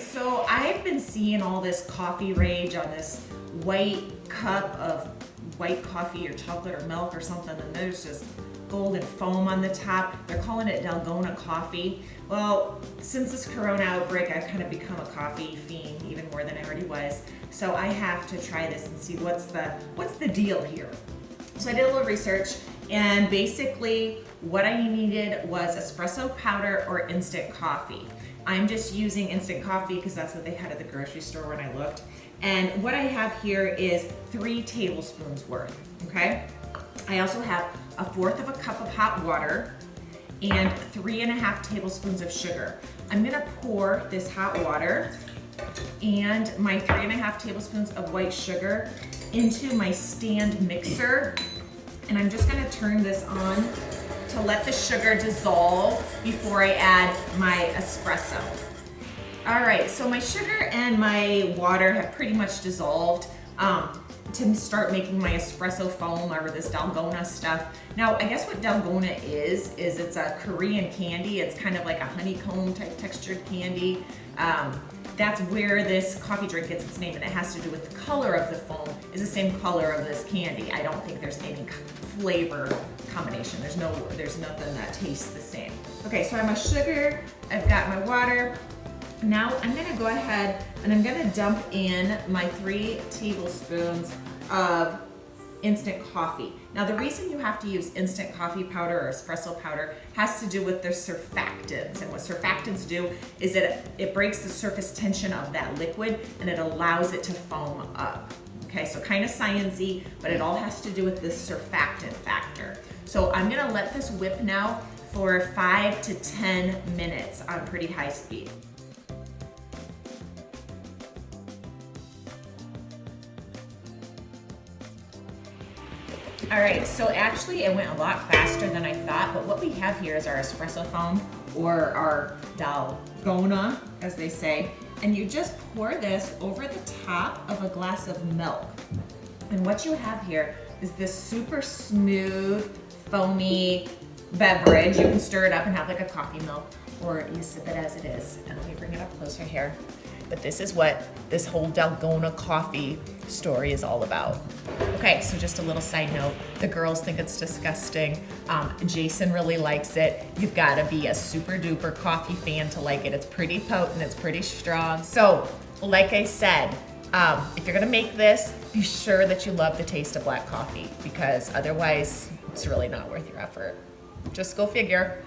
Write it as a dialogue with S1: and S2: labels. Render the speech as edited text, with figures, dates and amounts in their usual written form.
S1: so I've been seeing all this coffee rage on this white cup of white coffee or chocolate or milk or something, and there's just golden foam on the top. They're calling it Dalgona Coffee. Well, since this corona outbreak, I've kind of become a coffee fiend, even more than I already was. So I have to try this and see what's the deal here. So I did a little research, and basically what I needed was espresso powder or instant coffee. I'm just using instant coffee because that's what they had at the grocery store when I looked. And what I have here is 3 tablespoons worth, okay? I also have 1/4 of a cup of hot water and 3.5 tablespoons of sugar. I'm gonna pour this hot water and my 3.5 tablespoons of white sugar into my stand mixer, and I'm just gonna turn this on to let the sugar dissolve before I add my espresso. All right, so my sugar and my water have pretty much dissolved to start making my espresso foam or this Dalgona stuff. Now, I guess what Dalgona is it's a Korean candy. It's kind of like a honeycomb type textured candy. That's where this coffee drink gets its name, and it has to do with the color of the foam is the same color of this candy. I don't think there's any flavor combination. There's nothing that tastes the same. Okay, so I have my sugar, I've got my water. Now I'm gonna go ahead and I'm gonna dump in my 3 tablespoons of instant coffee. Now the reason you have to use instant coffee powder or espresso powder has to do with the surfactants. And what surfactants do is that it breaks the surface tension of that liquid and it allows it to foam up. Okay, so kind of sciencey, but it all has to do with this surfactant factor. So I'm gonna let this whip now for 5 to 10 minutes on pretty high speed. All right, so actually it went a lot faster than I thought, but what we have here is our espresso foam, or our Dalgona, as they say, and you just pour this over the top of a glass of milk. And what you have here is this super smooth, foamy beverage. You can stir it up and have like a coffee milk, or you sip it as it is. And let me bring it up closer here. But this is what this whole Dalgona coffee story is all about. Okay, so just a little side note. The girls think it's disgusting. Jason really likes it. You've gotta be a super duper coffee fan to like it. It's pretty potent, it's pretty strong. So, like I said, if you're gonna make this, be sure that you love the taste of black coffee, because otherwise it's really not worth your effort. Just go figure.